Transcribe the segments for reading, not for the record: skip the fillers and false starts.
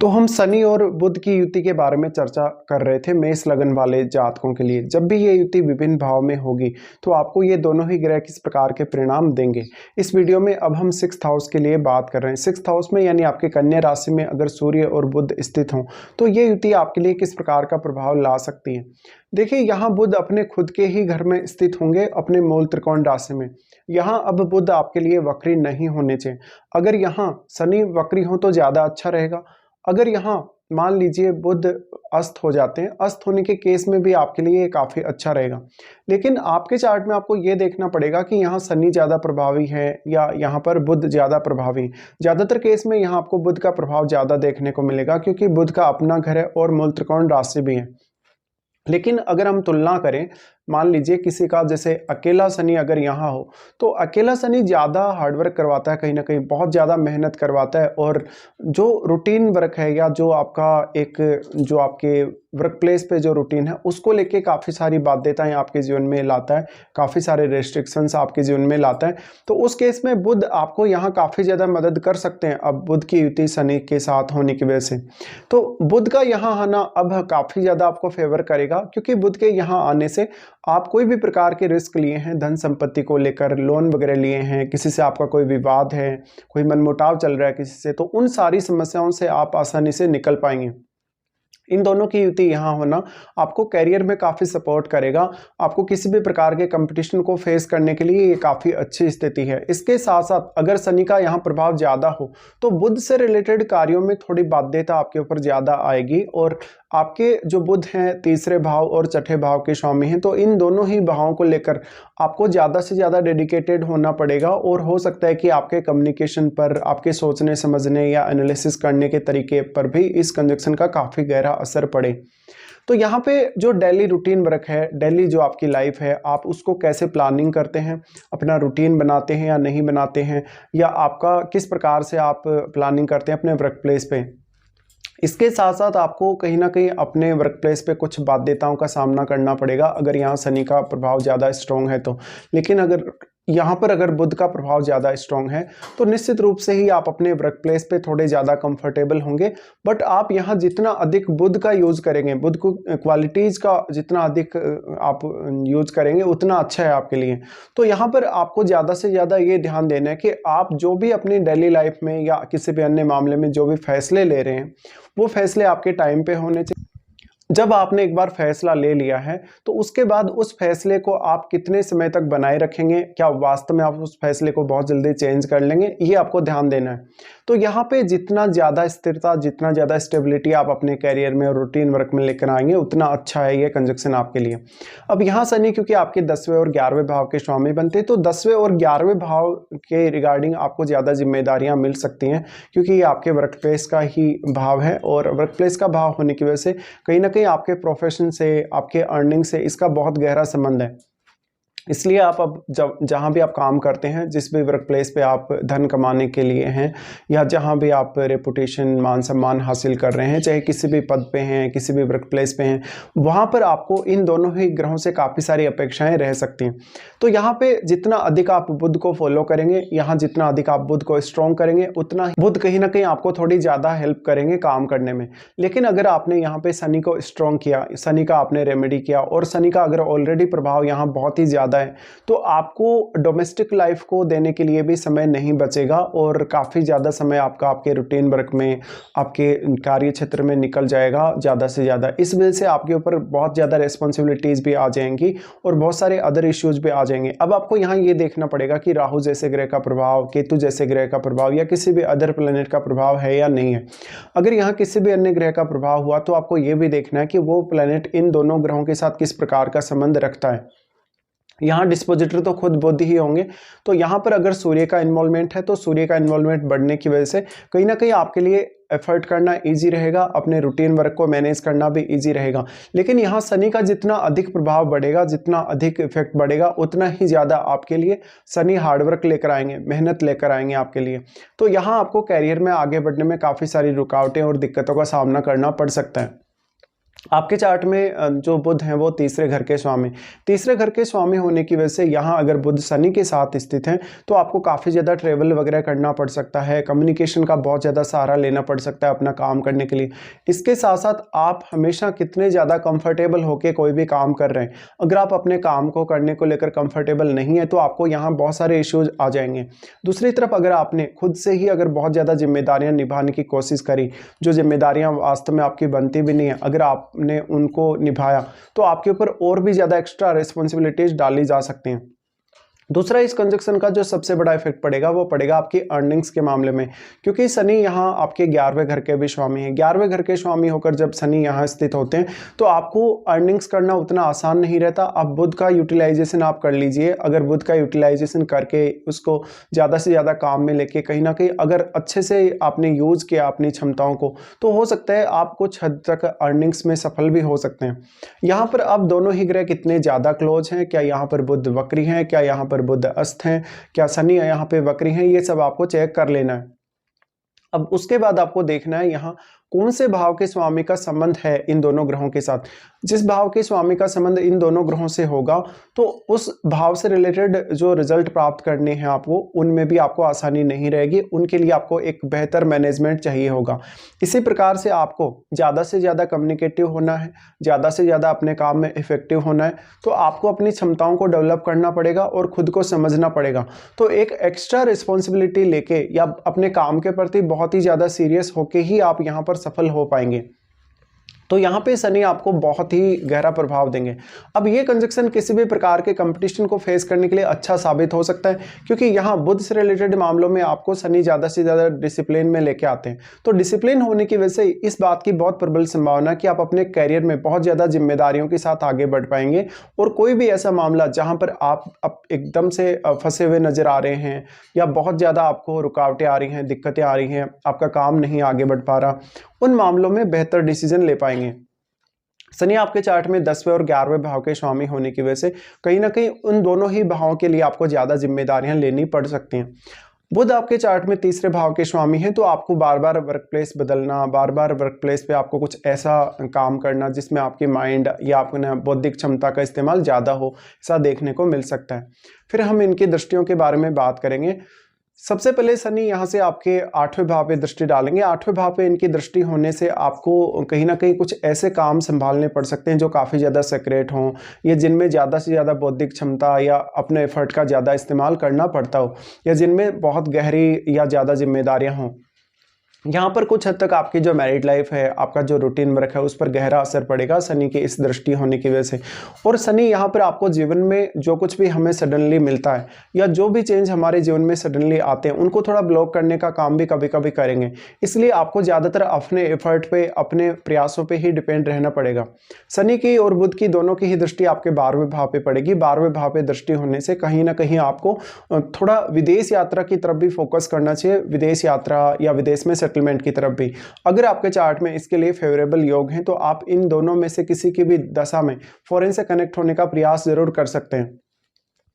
तो हम शनि और बुध की युति के बारे में चर्चा कर रहे थे मेष लगन वाले जातकों के लिए। जब भी ये युति विभिन्न भाव में होगी तो आपको ये दोनों ही ग्रह किस प्रकार के परिणाम देंगे। इस वीडियो में अब हम 6th हाउस के लिए बात कर रहे हैं। 6th हाउस में यानी आपके कन्या राशि में अगर सूर्य और बुध स्थित हों तो ये युति आपके लिए किस प्रकार का प्रभाव ला सकती है। देखिए, यहाँ बुध अपने खुद के ही घर में स्थित होंगे, अपने मूल त्रिकोण राशि में। यहाँ अब बुध आपके लिए वक्री नहीं होने चाहिए। अगर यहाँ शनि वक्री हो तो ज़्यादा अच्छा रहेगा। अगर यहाँ मान लीजिए बुध अस्त हो जाते हैं, अस्त होने के केस में भी आपके लिए काफ़ी अच्छा रहेगा। लेकिन आपके चार्ट में आपको ये देखना पड़ेगा कि यहाँ शनि ज़्यादा प्रभावी है या यहाँ पर बुध ज़्यादा प्रभावी। ज़्यादातर केस में यहाँ आपको बुध का प्रभाव ज़्यादा देखने को मिलेगा क्योंकि बुध का अपना घर है और मूल त्रिकोण राशि भी है। लेकिन अगर हम तुलना करें, मान लीजिए किसी का जैसे अकेला शनि अगर यहाँ हो तो अकेला शनि ज़्यादा हार्डवर्क करवाता है, कहीं ना कहीं बहुत ज़्यादा मेहनत करवाता है। और जो रूटीन वर्क है या जो आपका एक जो आपके वर्क प्लेस पे जो रूटीन है उसको लेके काफ़ी सारी बाध्यताएं आपके जीवन में लाता है, काफ़ी सारे रेस्ट्रिक्शंस आपके जीवन में लाता है। तो उस केस में बुध आपको यहाँ काफ़ी ज़्यादा मदद कर सकते हैं अब बुध की युति शनि के साथ होने की वजह से। तो बुध का यहाँ आना अब काफ़ी ज़्यादा आपको फेवर करेगा क्योंकि बुध के यहाँ आने से आप कोई भी प्रकार के रिस्क लिए हैं, धन संपत्ति को लेकर लोन वगैरह लिए हैं, किसी से आपका कोई विवाद है, कोई मनमुटाव चल रहा है किसी से, तो उन सारी समस्याओं से आप आसानी से निकल पाएंगे। इन दोनों की युति यहाँ होना आपको करियर में काफ़ी सपोर्ट करेगा। आपको किसी भी प्रकार के कंपटीशन को फेस करने के लिए ये काफ़ी अच्छी स्थिति है। इसके साथ साथ अगर शनि का यहाँ प्रभाव ज़्यादा हो तो बुध से रिलेटेड कार्यों में थोड़ी बाध्यता आपके ऊपर ज़्यादा आएगी। और आपके जो बुध हैं तीसरे भाव और छठे भाव के स्वामी हैं, तो इन दोनों ही भावों को लेकर आपको ज़्यादा से ज़्यादा डेडिकेटेड होना पड़ेगा। और हो सकता है कि आपके कम्युनिकेशन पर, आपके सोचने समझने या एनालिसिस करने के तरीके पर भी इस कंजक्शन का काफ़ी गहरा असर पड़े। तो यहाँ पे जो डेली रूटीन वर्क है, डेली जो आपकी लाइफ है, आप उसको कैसे प्लानिंग करते हैं, अपना रूटीन बनाते हैं या नहीं बनाते हैं, या आपका किस प्रकार से आप प्लानिंग करते हैं अपने वर्क प्लेस पे। इसके साथ साथ आपको कहीं ना कहीं अपने वर्क प्लेस पे कुछ बाध्यताओं का सामना करना पड़ेगा अगर यहाँ शनि का प्रभाव ज़्यादा स्ट्रॉन्ग है तो। लेकिन अगर यहाँ पर अगर बुध का प्रभाव ज़्यादा स्ट्रॉन्ग है तो निश्चित रूप से ही आप अपने वर्क प्लेस पे थोड़े ज़्यादा कंफर्टेबल होंगे। बट आप यहाँ जितना अधिक बुध का यूज़ करेंगे, बुध को क्वालिटीज़ का जितना अधिक आप यूज़ करेंगे उतना अच्छा है आपके लिए। तो यहाँ पर आपको ज़्यादा से ज़्यादा ये ध्यान देना है कि आप जो भी अपनी डेली लाइफ में या किसी भी अन्य मामले में जो भी फैसले ले रहे हैं वो फैसले आपके टाइम पे होने चाहिए। जब आपने एक बार फैसला ले लिया है तो उसके बाद उस फैसले को आप कितने समय तक बनाए रखेंगे, क्या वास्तव में आप उस फैसले को बहुत जल्दी चेंज कर लेंगे, ये आपको ध्यान देना है। तो यहाँ पे जितना ज़्यादा स्थिरता, जितना ज़्यादा स्टेबिलिटी आप अपने कैरियर में और रूटीन वर्क में लेकर आएंगे उतना अच्छा है ये कंजक्शन आपके लिए। अब यहाँ शनि क्योंकि आपके 10वें और 11वें भाव के स्वामी बनते हैं तो 10वें और 11वें भाव के रिगार्डिंग आपको ज़्यादा जिम्मेदारियाँ मिल सकती हैं क्योंकि ये आपके वर्क प्लेस का ही भाव है। और वर्क प्लेस का भाव होने की वजह से कहीं ना कहीं आपके प्रोफेशन से, आपके अर्निंग से इसका बहुत गहरा संबंध है। इसलिए आप अब जब जहाँ भी आप काम करते हैं, जिस भी वर्क प्लेस पे आप धन कमाने के लिए हैं या जहाँ भी आप रेपुटेशन, मान सम्मान हासिल कर रहे हैं, चाहे किसी भी पद पे हैं, किसी भी वर्क प्लेस पे हैं, वहाँ पर आपको इन दोनों ही ग्रहों से काफ़ी सारी अपेक्षाएं रह सकती हैं। तो यहाँ पे जितना अधिक आप बुध को फॉलो करेंगे, यहाँ जितना अधिक आप बुध को स्ट्रॉन्ग करेंगे उतना ही बुध कहीं ना कहीं आपको थोड़ी ज़्यादा हेल्प करेंगे काम करने में। लेकिन अगर आपने यहाँ पे शनि को स्ट्रॉन्ग किया, शनि का आपने रेमेडी किया और शनि का अगर ऑलरेडी प्रभाव यहाँ बहुत ही ज़्यादा है तो आपको डोमेस्टिक लाइफ को देने के लिए भी समय नहीं बचेगा और काफ़ी ज़्यादा समय आपका आपके रूटीन वर्क में, आपके कार्य क्षेत्र में निकल जाएगा ज़्यादा से ज़्यादा। इस वजह से आपके ऊपर बहुत ज़्यादा रिस्पॉन्सिबिलिटीज़ भी आ जाएंगी और बहुत सारे अदर इश्यूज़ भी आ जाएंगे। अब आपको यहाँ ये देखना पड़ेगा कि राहु जैसे ग्रह का प्रभाव, केतु जैसे ग्रह का प्रभाव या किसी भी अदर प्लैनेट का प्रभाव है या नहीं है। अगर यहाँ किसी भी अन्य ग्रह का प्रभाव हुआ तो आपको ये भी देखना है कि वो प्लैनेट इन दोनों ग्रहों के साथ किस प्रकार का संबंध रखता है। यहाँ डिस्पोजिटर तो खुद बुध ही होंगे, तो यहाँ पर अगर सूर्य का इन्वॉल्वमेंट है तो सूर्य का इन्वॉल्वमेंट बढ़ने की वजह से कहीं ना कहीं आपके लिए एफर्ट करना इजी रहेगा, अपने रूटीन वर्क को मैनेज करना भी इजी रहेगा। लेकिन यहाँ शनि का जितना अधिक प्रभाव बढ़ेगा, जितना अधिक इफेक्ट बढ़ेगा, उतना ही ज़्यादा आपके लिए शनि हार्डवर्क लेकर आएंगे, मेहनत लेकर आएंगे आपके लिए। तो यहाँ आपको कैरियर में आगे बढ़ने में काफ़ी सारी रुकावटें और दिक्कतों का सामना करना पड़ सकता है। आपके चार्ट में जो बुध हैं वो तीसरे घर के स्वामी होने की वजह से यहाँ अगर बुध शनि के साथ स्थित हैं तो आपको काफ़ी ज़्यादा ट्रेवल वगैरह करना पड़ सकता है, कम्युनिकेशन का बहुत ज़्यादा सहारा लेना पड़ सकता है अपना काम करने के लिए। इसके साथ साथ आप हमेशा कितने ज़्यादा कंफर्टेबल होकर कोई भी काम कर रहे हैं, अगर आप अपने काम को करने को लेकर कंफर्टेबल नहीं है तो आपको यहाँ बहुत सारे इश्यूज आ जाएंगे। दूसरी तरफ अगर आपने खुद से ही अगर बहुत ज़्यादा जिम्मेदारियाँ निभाने की कोशिश करी, जो जिम्मेदारियाँ वास्तव में आपकी बनती भी नहीं है, अगर आपने उनको निभाया तो आपके ऊपर और भी ज़्यादा एक्स्ट्रा रिस्पॉन्सिबिलिटीज डाली जा सकती हैं। दूसरा, इस कंजक्शन का जो सबसे बड़ा इफेक्ट पड़ेगा वो पड़ेगा आपकी अर्निंग्स के मामले में, क्योंकि शनि यहाँ आपके 11वें घर के भी स्वामी हैं। 11वें घर के स्वामी होकर जब शनि यहाँ स्थित होते हैं तो आपको अर्निंग्स करना उतना आसान नहीं रहता। अब बुध का यूटिलाइजेशन आप कर लीजिए, अगर बुध का यूटिलाइजेशन करके उसको ज़्यादा से ज़्यादा काम में लेके कहीं ना कहीं अगर अच्छे से आपने यूज़ किया अपनी क्षमताओं को, तो हो सकता है आप कुछ हद तक अर्निंग्स में सफल भी हो सकते हैं। यहाँ पर अब दोनों ही ग्रह कितने ज़्यादा क्लोज हैं, क्या यहाँ पर बुध वक्री हैं, क्या यहाँ पर बुध अस्त हैं, क्या शनि यहाँ पे वक्री हैं, ये सब आपको चेक कर लेना है। अब उसके बाद आपको देखना है यहाँ कौन से भाव के स्वामी का संबंध है इन दोनों ग्रहों के साथ। जिस भाव के स्वामी का संबंध इन दोनों ग्रहों से होगा तो उस भाव से रिलेटेड जो रिजल्ट प्राप्त करने हैं आपको, उनमें भी आपको आसानी नहीं रहेगी। उनके लिए आपको एक बेहतर मैनेजमेंट चाहिए होगा। इसी प्रकार से आपको ज़्यादा से ज़्यादा कम्युनिकेटिव होना है, ज़्यादा से ज़्यादा अपने काम में इफेक्टिव होना है, तो आपको अपनी क्षमताओं को डेवलप करना पड़ेगा और खुद को समझना पड़ेगा। तो एक एक्स्ट्रा रिस्पॉन्सिबिलिटी लेके या अपने काम के प्रति बहुत ही ज़्यादा सीरियस होके ही आप यहाँ पर सफल हो पाएंगे। तो यहाँ पे शनि आपको बहुत ही गहरा प्रभाव देंगे। अब ये कंजक्शन किसी भी प्रकार के कंपटीशन को फेस करने के लिए अच्छा साबित हो सकता है, क्योंकि यहाँ बुध से रिलेटेड मामलों में आपको शनि ज़्यादा से ज़्यादा डिसिप्लिन में लेके आते हैं। तो डिसिप्लिन होने की वजह से इस बात की बहुत प्रबल संभावना कि आप अपने कैरियर में बहुत ज़्यादा जिम्मेदारियों के साथ आगे बढ़ पाएंगे। और कोई भी ऐसा मामला जहाँ पर आप एकदम से फंसे हुए नजर आ रहे हैं या बहुत ज़्यादा आपको रुकावटें आ रही हैं, दिक्कतें आ रही हैं, आपका काम नहीं आगे बढ़ पा रहा, उन मामलों में बेहतर डिसीजन ले पाएंगे। शनि आपके चार्ट में 10वें और 11वें भाव के स्वामी होने की वजह से कहीं ना कहीं उन दोनों ही भावों के लिए आपको ज़्यादा जिम्मेदारियां लेनी पड़ सकती हैं। बुध आपके चार्ट में तीसरे भाव के स्वामी हैं, तो आपको बार बार वर्क प्लेस बदलना, बार बार वर्क प्लेस पे आपको कुछ ऐसा काम करना जिसमें आपकी माइंड या आपको बौद्धिक क्षमता का इस्तेमाल ज़्यादा हो, ऐसा देखने को मिल सकता है। फिर हम इनकी दृष्टियों के बारे में बात करेंगे। सबसे पहले शनि यहाँ से आपके 8वें भाव पे दृष्टि डालेंगे। 8वें भाव पे इनकी दृष्टि होने से आपको कहीं ना कहीं कुछ ऐसे काम संभालने पड़ सकते हैं जो काफ़ी ज़्यादा सीक्रेट हों, या जिनमें ज़्यादा से ज़्यादा बौद्धिक क्षमता या अपने एफर्ट का ज़्यादा इस्तेमाल करना पड़ता हो, या जिनमें बहुत गहरी या ज़्यादा जिम्मेदारियाँ हों। यहाँ पर कुछ हद तक आपकी जो मैरिड लाइफ है, आपका जो रूटीन वर्क है, उस पर गहरा असर पड़ेगा शनि की इस दृष्टि होने की वजह से। और शनि यहाँ पर आपको जीवन में जो कुछ भी हमें सडनली मिलता है या जो भी चेंज हमारे जीवन में सडनली आते हैं, उनको थोड़ा ब्लॉक करने का काम भी कभी कभी करेंगे। इसलिए आपको ज़्यादातर अपने एफर्ट पे, अपने प्रयासों पे ही डिपेंड रहना पड़ेगा। शनि की और बुध की दोनों की ही दृष्टि आपके 12वें भाव पे पड़ेगी। 12वें भाव पे दृष्टि होने से कहीं ना कहीं आपको थोड़ा विदेश यात्रा की तरफ भी फोकस करना चाहिए, विदेश यात्रा या विदेश में सेटलमेंट की तरफ भी। अगर आपके चार्ट में इसके लिए फेवरेबल योग हैं तो आप इन दोनों में से किसी की भी दशा में फॉरेन से कनेक्ट होने का प्रयास जरूर कर सकते हैं।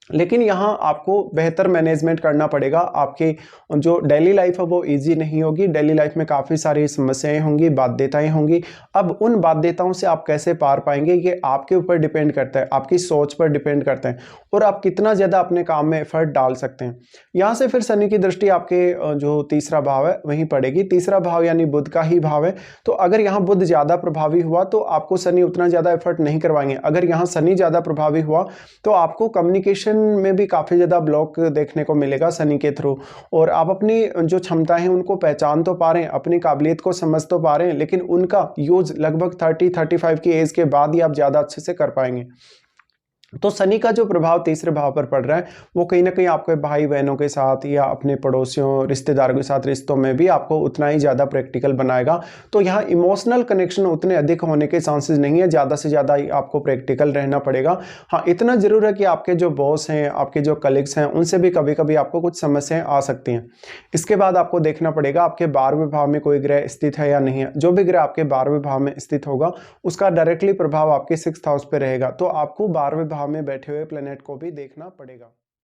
लेकिन यहाँ आपको बेहतर मैनेजमेंट करना पड़ेगा। आपकी जो डेली लाइफ है वो इजी नहीं होगी। डेली लाइफ में काफ़ी सारी समस्याएं होंगी, बाध्यताएं होंगी। अब उन बाध्यताओं से आप कैसे पार पाएंगे ये आपके ऊपर डिपेंड करता है, आपकी सोच पर डिपेंड करता है और आप कितना ज़्यादा अपने काम में एफर्ट डाल सकते हैं। यहाँ से फिर शनि की दृष्टि आपके जो तीसरा भाव है वहीं पड़ेगी। तीसरा भाव यानी बुध का ही भाव है, तो अगर यहाँ बुध ज़्यादा प्रभावी हुआ तो आपको शनि उतना ज़्यादा एफर्ट नहीं करवाएंगे। अगर यहाँ शनि ज़्यादा प्रभावी हुआ तो आपको कम्युनिकेशन में भी काफ़ी ज़्यादा ब्लॉक देखने को मिलेगा शनि के थ्रू, और आप अपनी जो क्षमता है उनको पहचान तो पा रहे हैं, अपनी काबिलियत को समझ तो पा रहे हैं, लेकिन उनका यूज लगभग 30-35 की एज के बाद ही आप ज़्यादा अच्छे से कर पाएंगे। तो शनि का जो प्रभाव तीसरे भाव पर पड़ रहा है वो कहीं ना कहीं आपके भाई बहनों के साथ या अपने पड़ोसियों, रिश्तेदारों के साथ रिश्तों में भी आपको उतना ही ज़्यादा प्रैक्टिकल बनाएगा। तो यहाँ इमोशनल कनेक्शन उतने अधिक होने के चांसेस नहीं है, ज़्यादा से ज़्यादा ही आपको प्रैक्टिकल रहना पड़ेगा। हाँ, इतना ज़रूर है कि आपके जो बॉस हैं, आपके जो कलीग्स हैं, उनसे भी कभी कभी आपको कुछ समस्याएं आ सकती हैं। इसके बाद आपको देखना पड़ेगा आपके 12वें भाव में कोई ग्रह स्थित है या नहीं है। जो भी ग्रह आपके 12वें भाव में स्थित होगा उसका डायरेक्टली प्रभाव आपके 6th हाउस पे रहेगा, तो आपको 12वें भाव में बैठे हुए प्लेनेट को भी देखना पड़ेगा।